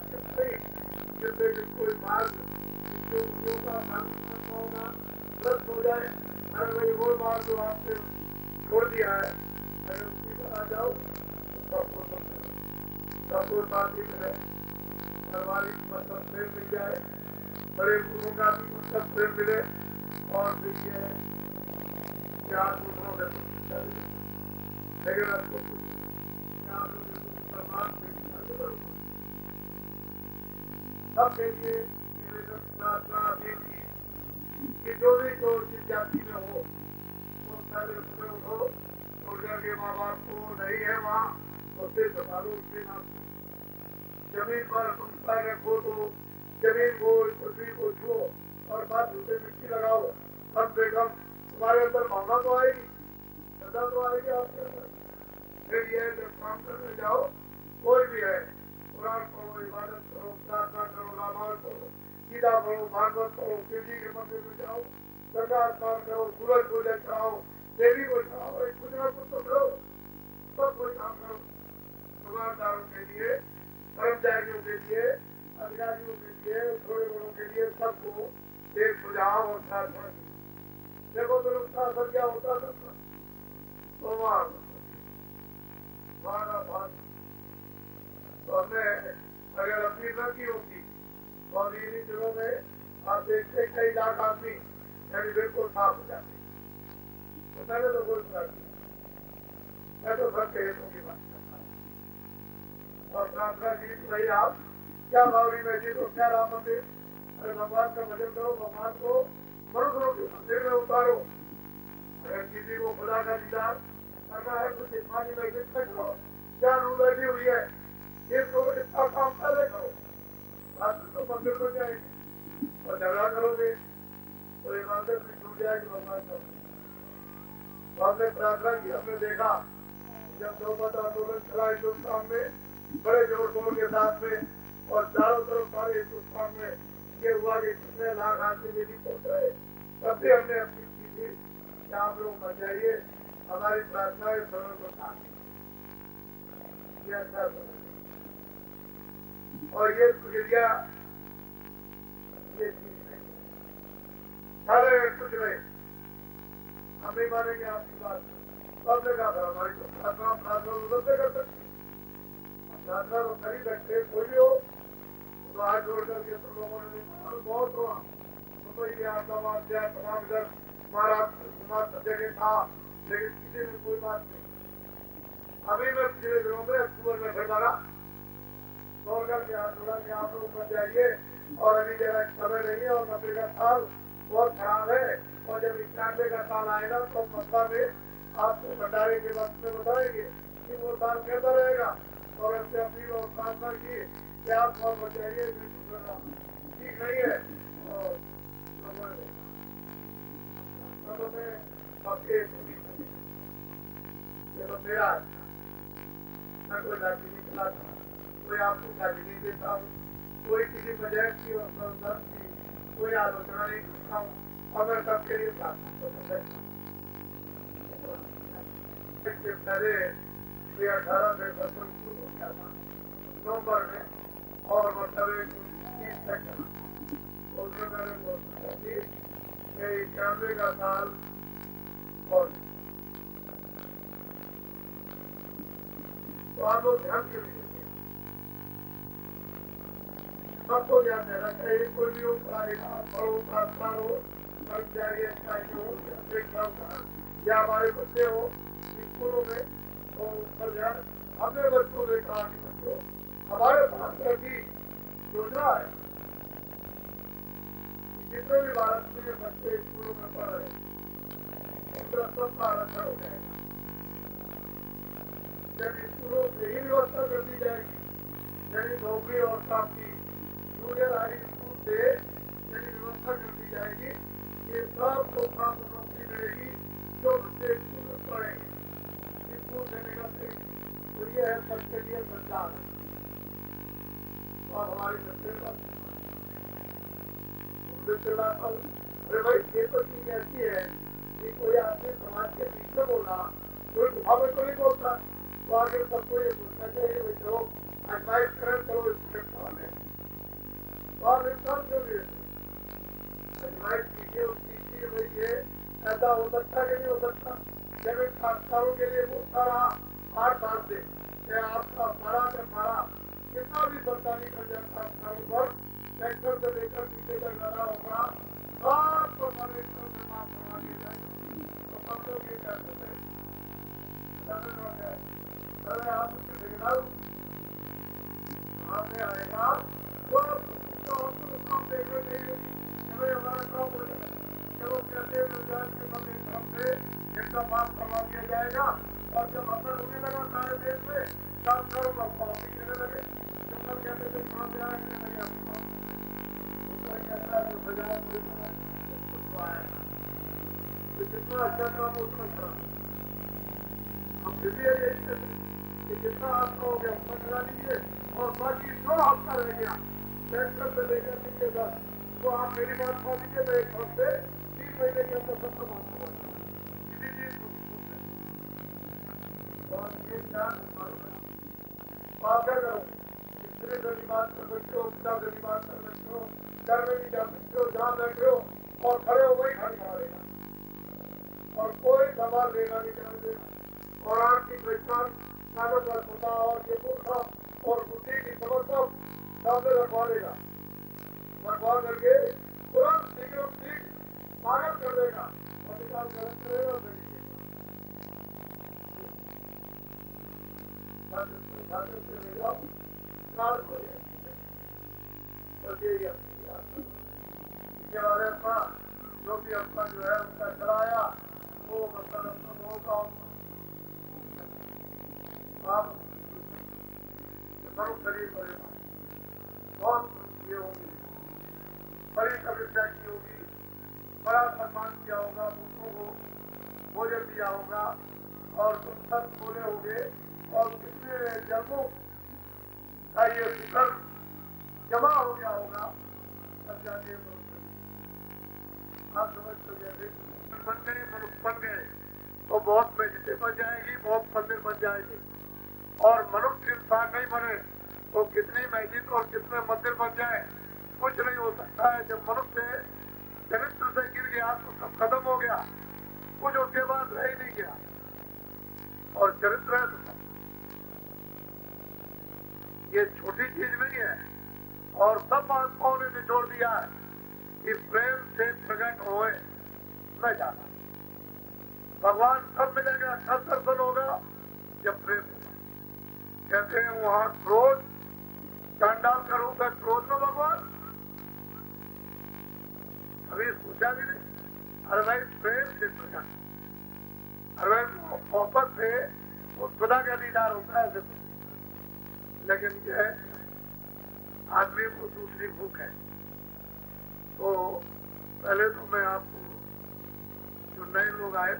नहीं, जिससे कि कोई मार्ग जिसके उन्हों का मार्ग होगा नष्ट हो जाए। अरे भाई वो मार्ग जो आपने छोड़ दिया है, अगर उसी पर आ जाओ तो सबको शांति मिले, पारिवारिक मतलब प्रेम मिल जाए, बड़े गुरुओं का भी मतलब प्रेम मिले, और फिर ये चार गुरुओं के लेकिन आपको सबके लिए निवेदन प्रार्थना दीजिए कि जो भी जो जिस जाति में हो वो पहले सुबह उठो, उठकर के माँ बाप को नहीं है वहाँ उससे संभालो, उसके नाम से जमीन पर तुम पैर रखो तो जमीन को पृथ्वी को छुओ और बात उसे मिट्टी लगाओ, कम से कम तुम्हारे अंदर भावना तो आएगी, श्रद्धा तो आएगी आपके अंदर। फिर ये जब काम करने जाओ कोई भी है, कुरान पढ़ो, इबादत करो, प्रार्थना करो, रामायण पढ़ो, गीता पढ़ो, भागवत पढ़ो, शिव जी के मंदिर में जाओ, गंगा स्नान करो, सूरज पूजन कराओ, देवी को चढ़ाओ, कुछ ना कुछ तो करो, सब कोई काम करो। दुकानदारों के लिए, कर्मचारियों के लिए, अधिकारियों के लिए, थोड़े बड़ों के लिए, सबको एक सुझाव और प्रार्थना की। देखो फिर उसका असर क्या होता था, सोमवार तो हमने अगर अपनी न की होती तो अभी इन्हीं दिनों में आप देखते कई लाख आदमी यानी बिल्कुल साफ हो जाते। तो मैंने तो कोई सुना नहीं, मैं तो सबके हितों की बात करता हूँ और प्रार्थना की भाई आप क्या बावरी में जी तो क्या राम मंदिर, अरे भगवान का भजन करो, भगवान को मनुष्यों के मंदिर में उतारो। अगर किसी को खुदा का दीदार करना है तो जिस्मानी मस्जिद में करो, क्या रू बैठी हुई है इसको इसका काम पहले करो, बाद में तो मंदिर को जाएगी और झगड़ा करोगे तो इबादत भी छूट जाएगी भगवान का। तो हमने प्रार्थना की, हमने देखा जब दो आंदोलन चला हिंदुस्तान में बड़े जोर शोर के साथ में और चारों तरफ सारे हिंदुस्तान में ये हुआ कि कितने लाख आदमी यदि पहुंच रहे, तब भी हमने अपील की थी कि आप लोग बचाइए, हमारी प्रार्थनाएं सर्व को साथ और ये प्रक्रिया ये चीज नहीं, सारे कुछ नहीं, हम नहीं मानेंगे आपकी बात। सबने कहा था हमारी तो प्रार्थना उधर से कर सकते, प्रार्थना तो कर ही सकते, कोई भी हो तो हाथ जोड़ करके तो लोगों ने बहुत हुआ मुंबई के अहमदाबाद से तमाम इधर महाराष्ट्र सब जगह था, लेकिन किसी में कोई बात नहीं। अभी मैं पिछले दिनों में अक्टूबर में फिर मारा दौड़ करके हाथ जोड़ा कि आप लोग बच जाइए और अभी जरा समय नहीं है और 90 का साल बहुत खराब है और जब 91 का साल आएगा तो मथुरा में आपको भंडारे के वक्त में बताएंगे कि वो साल कैसा रहेगा और ऐसे अपील और प्रार्थना की कि आप बहुत बचाइए, ठीक नहीं है। और लोगों ने सबके ये तो मेरा मैं कोई राजी नहीं चलाता, कोई आपको गाली नहीं देता हूँ, कोई किसी वजह की और कोई आलोचना नहीं करता हूँ और मैं सबके लिए पहले 18 से सत्र शुरू हो गया था नवंबर में और मतलब 30 तक चला, उसमें मैंने घोषणा की 91 का साल और तो आप लोग ध्यान क्यों नहीं देते, सबको ध्यान देना चाहिए, कोई भी हो पढ़ाएगा पढ़ो प्रार्थना हो कर्मचारी हो या हमारे बच्चे हो स्कूलों में तो पर ध्यान। हमने बच्चों ने कहा कि बच्चों हमारे पास ऐसी योजना है जितने भी भारत में बच्चे स्कूलों में पढ़ रहे उनका सबका आरक्षण हो जाएगा। जब स्कूलों से ही व्यवस्था कर दी जाएगी, यानी नौकरी और काम की जूनियर हाई स्कूल से यदि व्यवस्था कर दी जाएगी कि सबको काम नौकरी मिलेगी जो बच्चे स्कूल में पढ़ेंगे, स्कूल से निकलते तो ये है सबके लिए संचार है। और हमारे बच्चे अरे भाई ये तो चीज ऐसी है कि कोई आदमी समाज के पीछे बोला, कोई गुफा में तो नहीं बोलता, तो आगे सबको ये बोलना चाहिए भाई चलो एडवाइस करें चलो इसको निपटा लें और इंसान जो भी एडवाइस कीजिए उस कीजिए भाई ये ऐसा हो सकता कि नहीं हो सकता। जब इन खासकारों के लिए वो सारा 8 साल से आपका सारा का सारा कितना भी सरकारी कर्जा खासकारों पर ट्रैक्टर से लेकर नीचे तक डाला होगा सबको सर्वेक्षण से माफ करवा दिया जाएगा। तो सब लोग ये कहते थे अरे आप उसके ठेकेदार वहां से आएगा वो काम देख रहे थे हमारा काम हो जाएगा। चलो कहते हैं के बंदे तरफ से इनका माफ करवा दिया जाएगा और जब असर होने लगा सारे देश में तब सर माफी देने लगे। जब सब कहते थे कहाँ से आए लगे उसका कहता है जो सजाए आएगा तो जितना अच्छा काम हो उतना खराब। हम फिर भी यही कहते कि जितना आपका हो गया उतना करा लीजिए और बाकी जो आपका रह गया ट्रैक्टर से लेकर नीचे तक वो आप मेरी बात मान लीजिए मैं एक हफ्ते 3 महीने के अंदर सबका बात करवा किसी चीज और ये क्या आप क्या करो इतने जल्दी बात कर सकते हो उतना जल्दी बात कर सकते हो घर में भी जा सकते हो जहाँ बैठे हो और खड़े हो वही खड़ी मारेगा और कोई सवाल लेना नहीं कर देगा और आपकी पहचान कागज पर होता और ये मूर्खा और बुद्धि की खबर सब सामने रखवा देगा रखवा करके तुरंत शीघ्र ठीक पागल कर देगा और निकाल गलत करेगा जो भी अपना जो है उनका चलाया वो मतलब वो काम आप शरीर बनेगा बहुत ये होगी बड़ी तपस्या की होगी बड़ा सम्मान किया होगा दूसरों को भोजन दिया होगा और तुम सब बोले होंगे और कितने जन्मों का ये सुकर जमा हो गया होगा तब जाके आप समझ तो गए बन गए मनुष्य बन गए तो बहुत मस्जिदें बन जाएगी बहुत मंदिर बन जाएगी और मनुष्य इंसान नहीं बने तो कितनी मस्जिद और कितने मंदिर बन जाए कुछ नहीं हो सकता है। जब मनुष्य चरित्र से गिर गया तो सब खत्म हो गया कुछ उसके बाद रह ही नहीं गया और चरित्र है तो सब ये छोटी चीज नहीं है और सब महात्माओं ने निचोड़ दिया है कि प्रेम से प्रकट होए न जाना भगवान सब मिलेगा सब दर्शन होगा जब प्रेम होगा। कहते हैं वहां क्रोध चांडाल का रूप है क्रोध में भगवान अभी सोचा भी नहीं। अरे भाई प्रेम से प्रकट अरे भाई मोहब्बत से उस खुदा का दीदार होता है ऐसे लेकिन यह आदमी को दूसरी भूख है। तो पहले तो मैं आपको जो नए लोग आए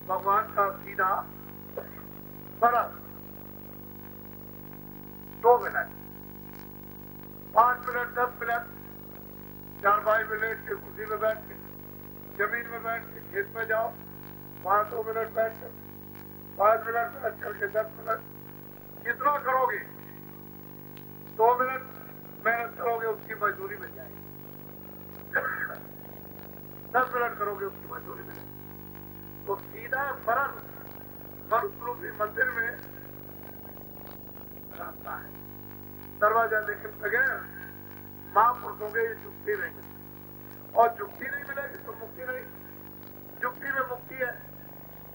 भगवान का सीधा सरल 2 मिनट 5 मिनट 10 मिनट 4-5 मिनट के कुर्सी में बैठ के जमीन में बैठ के खेत में जाओ 5 मिनट बैठ कर 5 मिनट बैठ करके 10 मिनट कितना करोगे 2 मिनट मेहनत करोगे उसकी मजदूरी मिल जाएगी 10 मिनट करोगे उसकी मजदूरी मिल जाएगी। तो सीधा सरल मनुष्य रूपी मंदिर में रास्ता है दरवाजा लेकिन बगैर महापुरुषों के जुक्ति नहीं मिलती और जुक्ति नहीं मिलेगी तो मुक्ति नहीं। जुक्ति में मुक्ति है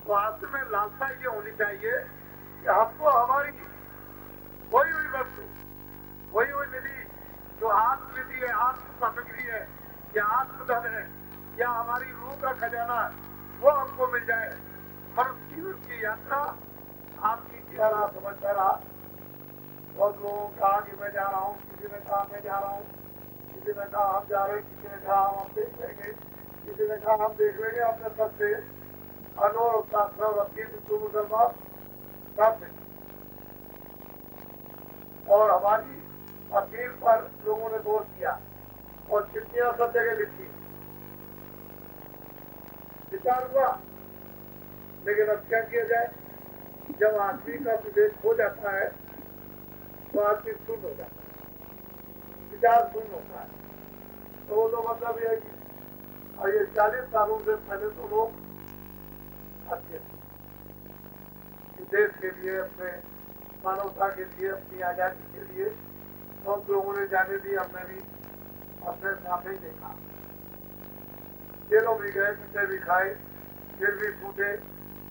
तो आत्म में लालसा ये होनी चाहिए कि हमको हमारी वही हुई वस्तु वही हुई निधि जो आत्मनिधि है आत्म सामग्री है या आत्मधन है या हमारी रूह का खजाना है वो हमको मिल जाए। मनुष्य जीवन की यात्रा आपकी चेहरा समझता रहा बहुत लोगों ने कहा कि मैं जा रहा हूँ किसी ने कहा मैं जा रहा हूँ किसी ने कहा हम जा रहे हैं किसी ने कहा हम देख लेंगे किसी ने कहा हम देख लेंगे अपने सब से अनोर रखी तो मुसलमान सब और हमारी अपील पर लोगों ने दोष दिया और चिट्ठियां सब जगह लिखी विचार हुआ लेकिन अब क्या किया जाए जब आदमी का विवेक हो जाता है तो आदमी शून्य हो जाता है, विचार शून्य होता है। तो वो तो मतलब ये है कि और ये 40 सालों से पहले तो लोग अच्छे थे, देश के लिए, अपने मानवता के लिए, अपनी आजादी के लिए बहुत लोगों ने जाने दी। हमने भी अपने सामने देखा, जेलों में गए, पीछे भी खाए, फिर भी छूटे,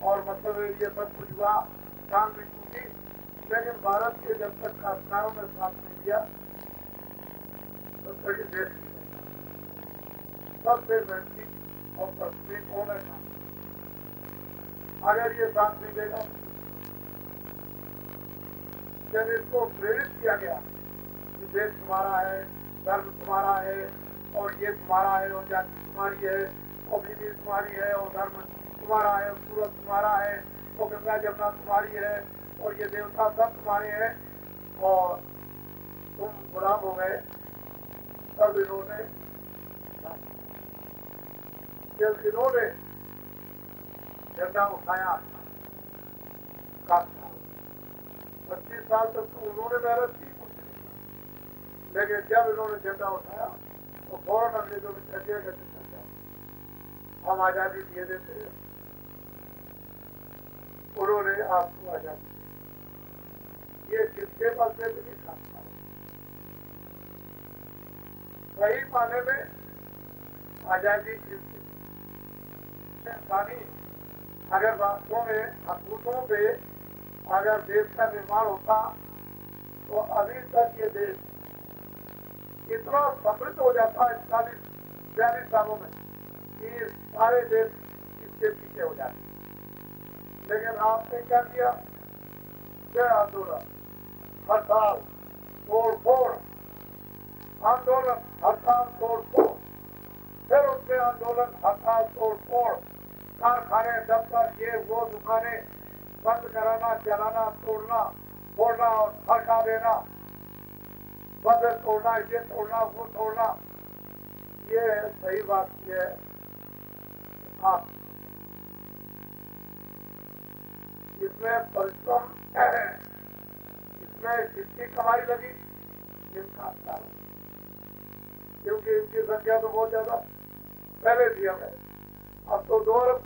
और मतलब ये सब कुछ हुआ, काम भी छूटी, लेकिन भारत के जब तक कारोबारों में साथ नहीं दिया तब तक देश सबसे मेहनती और सबसे कौन है। अगर ये साथ नहीं देगा, जब इसको प्रेरित किया गया कि देश तुम्हारा है, धर्म तुम्हारा है, और ये तुम्हारा है, और जाति तुम्हारी है, और बीवी तुम्हारी है, और धर्म तुम्हारा है, सूरज तुम्हारा है, और गंगा जमुना तुम्हारी है, और ये देवता सब तुम्हारे हैं, और तुम गुलाम हो गए। तब इन्होंने झंडा उठाया, 25 साल तक तो उन्होंने मेहनत की, कुछ नहीं, लेकिन जब इन्होंने झंडा उठाया तो फौरन अंग्रेजों ने कह दिया कि हम आजादी दिए देते हैं। उन्होंने आपको आजादी दी, ये किसके पास से भी नहीं था। सही माने में आजादी किसकी इंसानी, अगर वास्तव में अपूतों पे अगर देश का निर्माण होता तो अभी तक ये देश इतना समृद्ध हो जाता है 40-42 सालों में कि सारे देश इसके पीछे हो जाते। लेकिन आपने क्या किया? जय आंदोलन, हड़ताल, तोड़ फोड़, आंदोलन, हड़ताल, तोड़ फोड़, फिर उसके आंदोलन, हड़ताल, तोड़ फोड़, कारखाने, दफ्तर, ये वो दुकानें बंद कराना, जलाना, तोड़ना, फोड़ना और भड़का देना, बस तोड़ना, ये तोड़ना, वो तोड़ना। ये सही बात है। आप इसमें परिश्रम, इसमें कितनी कमाई लगी इनका अंदाज, क्योंकि इनकी संख्या तो बहुत ज्यादा पहले थी हमें, अब तो 2 अरब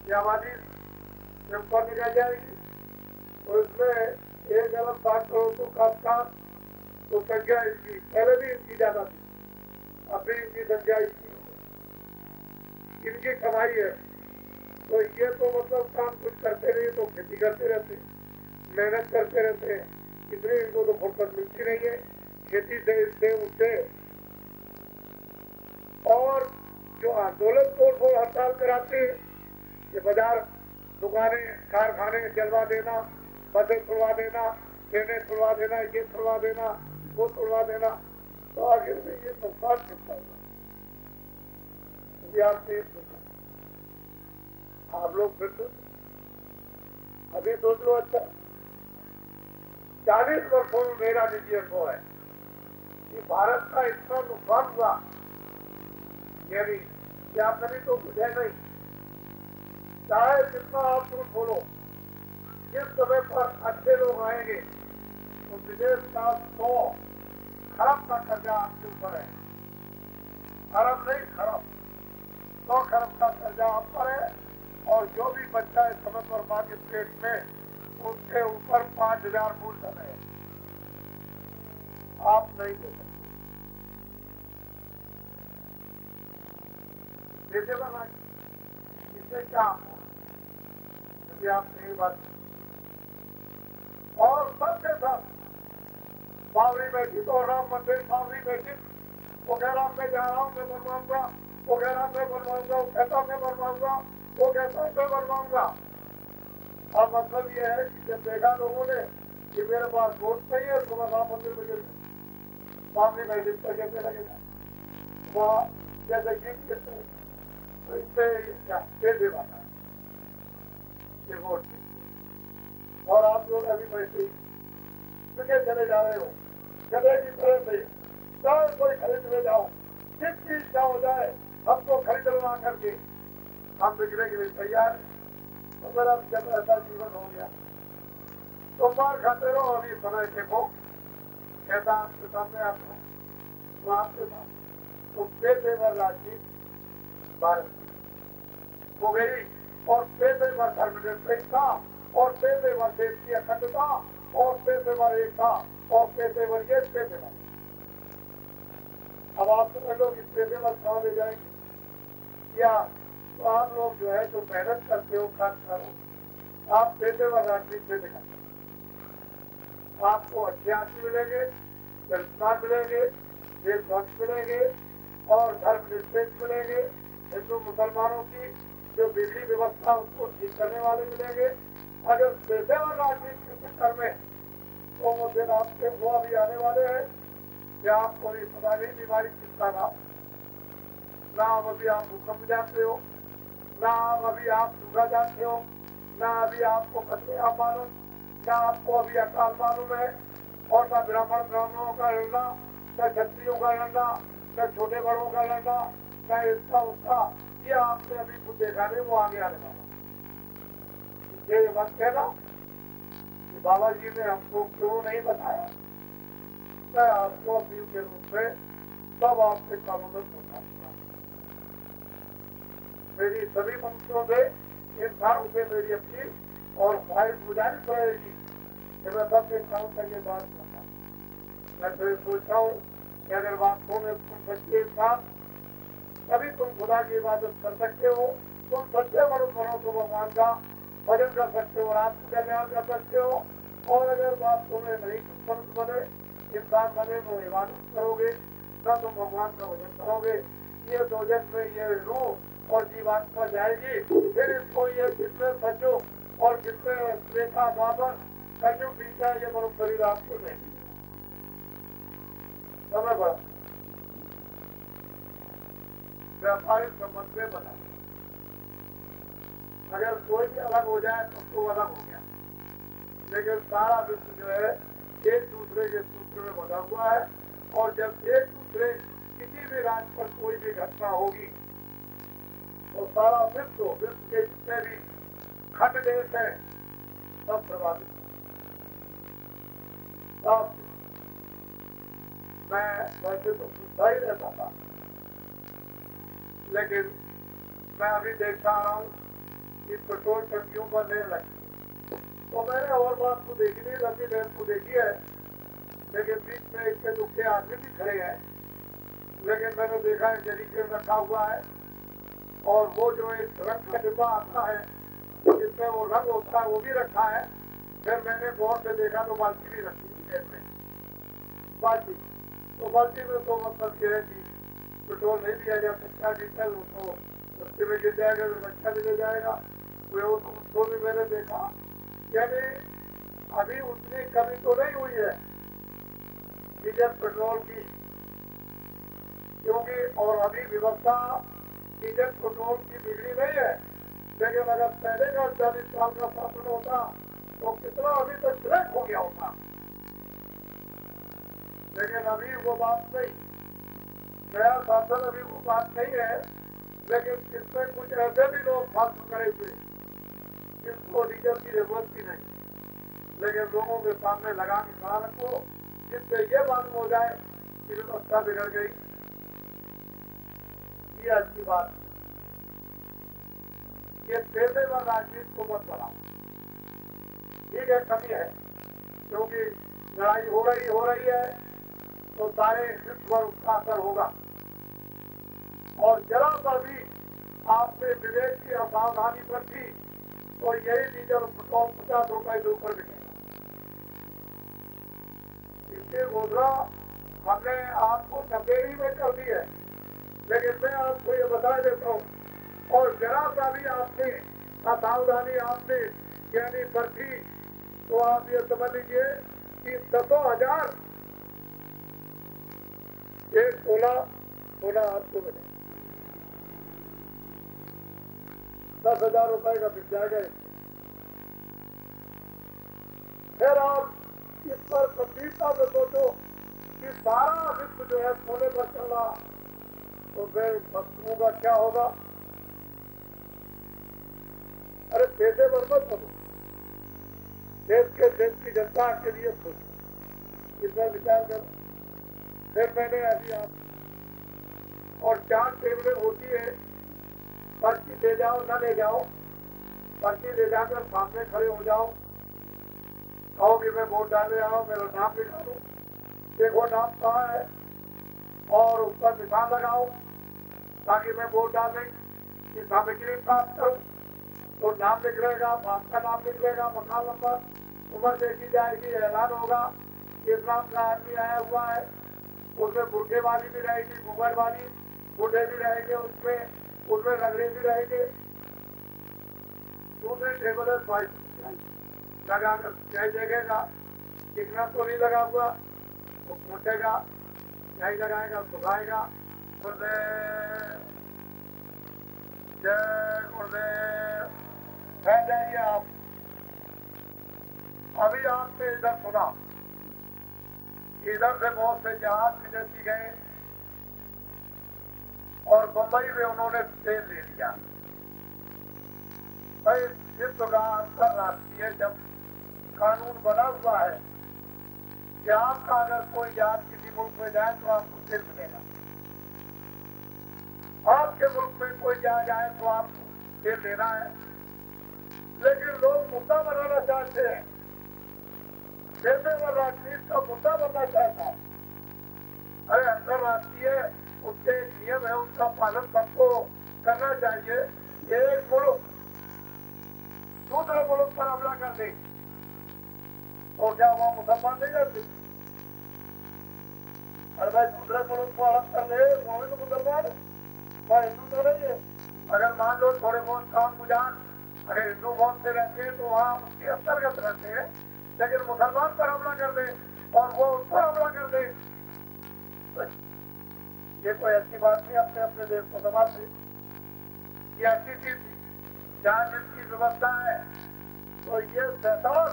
की आबादी ऊपर निकल जाएगी। तो इसमें 1 अरब 60 करोड़ तो खासकर तो संख्या इसकी पहले भी इनकी ज्यादा थी, अब भी इनकी संख्या इनकी कमाई है। तो ये तो मतलब काम कुछ करते नहीं, तो खेती करते रहते, मेहनत करते रहते हैं, इसलिए इनको तो फुर्सत मिलती नहीं है खेती से, इससे उससे। और जो आंदोलन तोड़ फोड़ हड़ताल कराते हैं, ये बाजार, दुकानें, कारखाने जलवा देना, बसें छुड़वा देना, ट्रेनें छुड़वा देना, ये छुड़वा देना, वो छुड़वा देना, तो आखिर में ये नुकसान कितना होगा? आप लोग फिर तो अभी सोच लो। अच्छा, 40 वर्षों में मेरा निजी अनुभव है कि भारत का इतना नुकसान हुआ, यानी क्या कभी तो कुछ है नहीं, चाहे जितना आप झूठ बोलो, जिस समय पर अच्छे लोग आएंगे तो विदेश का 100 खरब का कर्जा आपके ऊपर है, खरब नहीं, खरब, 100 खरब का कर्जा आप पर है, और जो भी बच्चा इस समय पर मां के पेट में, उसके ऊपर 5000 मूलधन है, आप नहीं दे सकते। देते बना इससे क्या हुआ यदि आप नहीं बात। और सबके साथ बावरी बैठी तो राम मंदिर, बावरी बैठी वगैरह में जा रहा हूँ, मैं बनवाऊंगा, वगैरह में बनवाऊंगा, वो कहता मैं बनवाऊंगा, वो कहता मैं बनवाऊंगा। और मतलब ये है कि जब देखा लोगों ने कि मेरे पास वोट नहीं है, तो मैं राम मंदिर में गिर बावरी बैठी पर कैसे लगेगा वहाँ जैसे गिर गिरते हैं, तो इससे क्या दे वाला ये वोट। और आप लोग अभी वैसे ही चले जा रहे हो, चले की तरह से चाहे कोई खरीदने जाओ, जिस चीज क्या हो जाए हमको खरीदना करके हम बिकने के लिए तैयार है। तो मेरा जब ऐसा जीवन हो गया तो मार खाते रहो, अभी समय देखो ऐसा आपके सामने आता है तो आपके सामने तो पेशेवर राजनीति भारत हो गई और पेशेवर धर्मनिरपेक्षता और पेशेवर देश की अखंडता और पेशेवर एकता और पेशेवर ये पेशेवर। अब आप समझ लो कि पेशेवर कहाँ ले जाएंगे या तो आप लोग जो है जो मेहनत करते हो खास करो आप पेशेवर राजनीति से निकलते आपको अच्छे आदमी मिलेंगे, संस्कार मिलेंगे, देशभक्त मिलेंगे और धर्मनिरपेक्ष मिलेंगे। हिंदू मुसलमानों की जो बिगड़ी व्यवस्था उसको ठीक करने वाले मिलेंगे। अगर पेशेवर राजनीति के चक्कर में तो वो दिन आपके वो अभी आने वाले हैं कि आपको ये पता नहीं बीमारी किसका ना अभी आप भूकंप जानते हो, ना अभी आप सूखा जानते हो, ना अभी आपको कचरा मालूम, ना आपको अभी अकाल मालूम है और ना ब्राह्मणों का लड़ना, न क्षत्रियों का लड़ना, न छोटे बड़ों का लड़ना, न इसका उसका, ये आपने अभी कुछ देखा नहीं, वो आगे आने वाला। ये मत कहना कि बाबा जी ने हमको क्यों नहीं बताया। मैं आपको अपील के रूप में सब आपसे कानून पूछा मेरी सभी मनुष्यों से इंसानों से मेरी अपील और ख्वाहिश गुजारिश रहेगी कि मैं सबसे काम करके बात करता हूँ। मैं तो सोचता हूँ कि अगर वास्तव में तुम सच्चे इंसान तभी तुम खुदा की इबादत कर सकते हो, तुम सच्चे मनुष्य बनो तो भगवान का भजन कर सकते हो और आत्मकल्याण कर सकते हो। और अगर वास्तव में नहीं तुम मनुष्य बने इंसान बने तो इबादत करोगे न तुम भगवान का भजन करोगे। ये दो जन्म में ये रूह और जीवात्मा जाएगी, फिर इसको ये कितने सचो और कितने रेखा द्वापर कजु पीछा ये मनुष्य शरीर आपको नहीं समय बढ़ा व्यापारिक संबंध में बना। अगर कोई भी अलग हो जाए तो वो अलग हो गया, लेकिन सारा विश्व जो है एक दूसरे के सूत्र में बना हुआ है। और जब एक दूसरे किसी भी राज्य पर कोई भी घटना होगी तो सारा विश्व के जितने भी खंड देश है सब प्रभावित। अब मैं वैसे तो सुनता ही रहता था, लेकिन मैं अभी देखता आ रहा हूँ कि पेट्रोल टंकियों पर लेन लगी। तो मैंने और बात को देखी नहीं, लंबी लेन को देखी है, लेकिन बीच में इतने दुखे आदमी भी खड़े हैं। लेकिन मैंने देखा है जरीके रखा हुआ है और वो जो एक रंग का डिब्बा आता है जिसमें वो रंग होता है वो भी रखा है। फिर मैंने गौर से देखा तो बाल्टी भी रखी हुई है इसमें बाल्टी। तो बाल्टी में तो मतलब ये है कि पेट्रोल नहीं दिया जा सकता, डीजल उसको रस्ते में गिर जाएगा तो बच्चा भी ले जाएगा। वो तो उसको भी मैंने देखा, यानी अभी उतनी कमी तो नहीं हुई है डीजल पेट्रोल की, क्योंकि और अभी व्यवस्था डीजल पेट्रोल की बिगड़ी नहीं है। लेकिन अगर पहले का 40 साल का शासन होता तो कितना अभी तक ब्रेक हो गया होता। लेकिन अभी वो बात नहीं, नया शासन अभी वो बात नहीं है। लेकिन इसमें कुछ ऐसे भी लोग फालतू करे हुए जिसको डीजल की जरूरत भी नहीं, लेकिन लोगों के सामने लगा के खड़ा रखो जिससे ये मालूम हो जाए कि व्यवस्था बिगड़ गई। ये अच्छी बात, ये पेशेवर राजनीति को मत बनाओ। ठीक है, कमी है क्योंकि लड़ाई हो रही है तो सारे विश्व पर उसका असर होगा। और जरा सा भी आपने विवेक की असावधानी बरती तो यही डीजल पेट्रोल 50 रुपए के ऊपर बिकेगा। इसकी घोषणा हमने आपको 90 ही में कर दी है, लेकिन मैं आपको ये बता देता हूँ और जरा सा भी आपने असावधानी आपने यानी बरती तो आप ये समझ लीजिए कि 10,000 एक सोना आपको मिले 10,000 रुपए का बिक जाएगा। फिर आप इस पर गंभीरता से सोचो कि सारा विश्व जो है सोने पर चल रहा तो फिर वस्तुओं का क्या होगा। अरे पेशेवर मत बनो, देश की जनता के लिए सोचो। इस पर विचार करो। फिर मैंने अभी आप और 4 टेबलें होती है, पर्ची दे जाओ न ले जाओ, पर्ची दे जाकर सामने खड़े हो जाओ, कहो कि मैं वोट डालने आओ, मेरा नाम लिखा दो, देखो नाम कहाँ है और उस पर निशान लगाओ ताकि मैं वोट डालने की सामग्री प्राप्त करूँ। तो नाम लिख रहेगा, आपका नाम लिख रहेगा, मकान नंबर, उम्र देखी जाएगी, ऐलान होगा किस नाम का आदमी आया हुआ है। उसमें बुढ़े वाली भी रहेगी, घूंघट वाली, बूढ़े भी रहेंगे, उसमें रगड़े भी रहेंगे। दूसरी टेबल है स्वाइप लगाकर क्या देखेगा, टिकना तो नहीं लगा हुआ, वो पूछेगा, यही लगाएगा, सुखाएगा, जय गुरुदेव। बैठ जाइए आप। अभी आपने इधर सुना, इधर से बहुत से जहाज विदेशी गए और बंबई में उन्होंने तेल ले लिया। भाई विश्व का अंतरराष्ट्रीय जब कानून बना हुआ है कि आपका अगर कोई जहाज किसी मुल्क में जाए तो आपको तेल मिलेगा, आपके मुल्क में कोई जहाज आए तो आपको तेल देना है। लेकिन लोग मुद्दा बनाना चाहते हैं, पेशेवर राजनीति का मुद्दा बनना चाहता है। अरे अंतरराष्ट्रीय उसके नियम है, उसका पालन सबको करना चाहिए। एक मुल्क दूसरे मुल्क पर हमला कर दे तो क्या वहाँ मुसलमान नहीं रहते? अरे भाई दूसरे मुल्क को अलग कर ले, वो भी तो मुसलमान है, वह हिंदू तो नहीं है। अगर मान लो थोड़े बहुत काम गुजार अगर हिंदू बहुत से रहते हैं तो वहाँ उसके अंतर्गत रहते हैं, लेकिन मुसलमान पर हमला कर दे और वो उस पर हमला कर दे, ये कोई अच्छी बात नहीं। अपने अपने देश को संभालते, ये अच्छी चीज थी। जहाँ जिसकी व्यवस्था है तो ये शैतान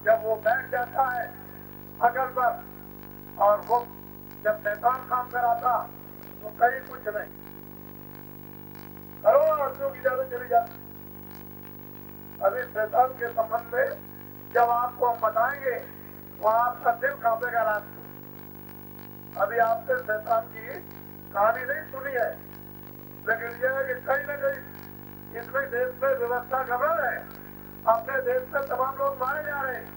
जब वो बैठ जाता है अकल पर और वो जब शैतान काम कराता तो कहीं कुछ नहीं, करोड़ों आदमियों की जाने चली जाती। अभी शैतान के संबंध में जब आपको हम बताएंगे तो आपका दिल कांपेगा रात को। अभी आपने शैतान की कहानी नहीं सुनी है, लेकिन यह है कि कहीं न कहीं इसमें देश में व्यवस्था गड़बड़ है। अपने देश में तमाम लोग मारे जा रहे हैं,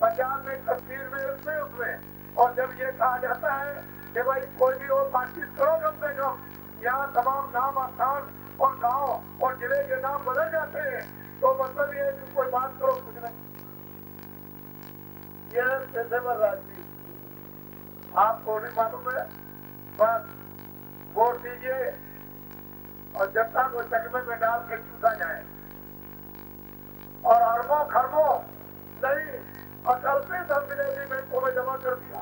पंजाब में, कश्मीर में, इसमें उसमें। और जब ये कहा जाता है कि भाई कोई भी और बातचीत करो कम से कम, यहाँ तमाम नाम, स्थान और गांव और जिले के नाम बदल जाते हैं, तो मतलब ये है कि कोई बात करो, कुछ नहीं। यह पेशेवर राजनीति आपको नहीं मालूम है। बस वोट दीजिए और जनता को चकमे में डाल के चूसा जाए और अरबों खरबों नहीं अकल्पित धन विदेशी बैंकों में जमा कर दिया।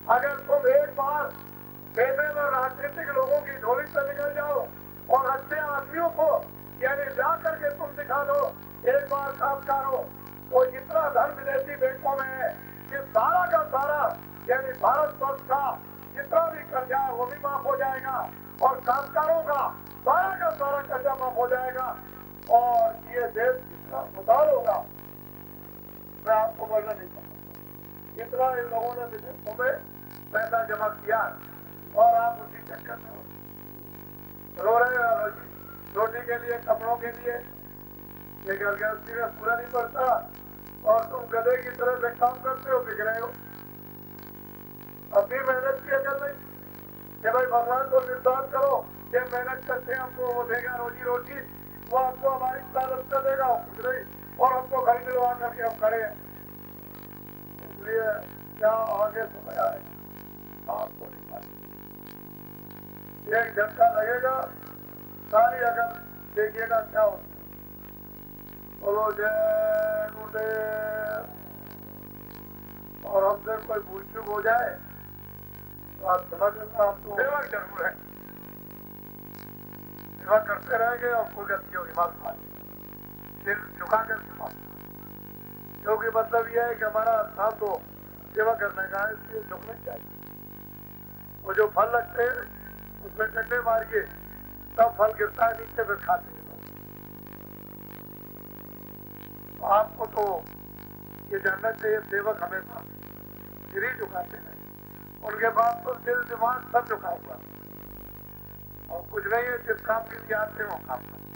अगर तुम एक बार पेशेवर राजनीतिक लोगों की झोली से निकल जाओ और अच्छे आदमियों को यानी ला करके तुम दिखा दो, एक बार कामकारो, वो जितना धन विदेशी बैंकों में है कि सारा का सारा यानी भारत वर्ष का जितना भी कर्जा है वो भी माफ हो जाएगा और कामकारों का सारा कर्जा माफ हो जाएगा और ये देश कितना खुशहाल होगा मैं आपको बोलना नहीं चाहता। इतना इन लोगों ने विदेशों में पैसा जमा किया और आप उसी चक्कर में रो रहे हो। रोटी के लिए, कपड़ों के लिए, ये गृहस्थी में पूरा नहीं पड़ता और तुम गधे की तरह से काम करते हो, बिक रहे हो। अपनी मेहनत की अकल नहीं कि भाई भगवान को निर्धार करो कि मेहनत करते हमको वो देगा रोजी रोटी, वो आपको हमारी प्रारंभता देगा, कुछ नहीं, और हमको घर मिलवा करके हम खड़े हैं। इसलिए क्या आगे समय आए आपको नहीं मालूम। एक झटका लगेगा, सारी अकल देखिएगा क्या होती है। बोलो जय गुरुदेव। और हमसे कोई भूल चूक हो जाए तो आप समझ लेना, आपको सेवा जरूर है। सेवा करते रहेंगे और कोई गलती होगी माफ पाए, सिर झुका करके माफ। क्योंकि मतलब यह है कि हमारा स्थान तो सेवा करने का है, इसलिए झुकना चाहिए। वो जो फल लगते हैं उसमें डंडे मारिए, तब फल गिरता है नीचे, फिर खाते हैं। आपको तो ये जानना चाहिए सेवक हमेशा सिर ही झुकाते हैं। उनके पास तो दिल दिमाग सब झुका हुआ और कुछ नहीं है, जिस काम के लिए आते हैं वो काम करते हैं।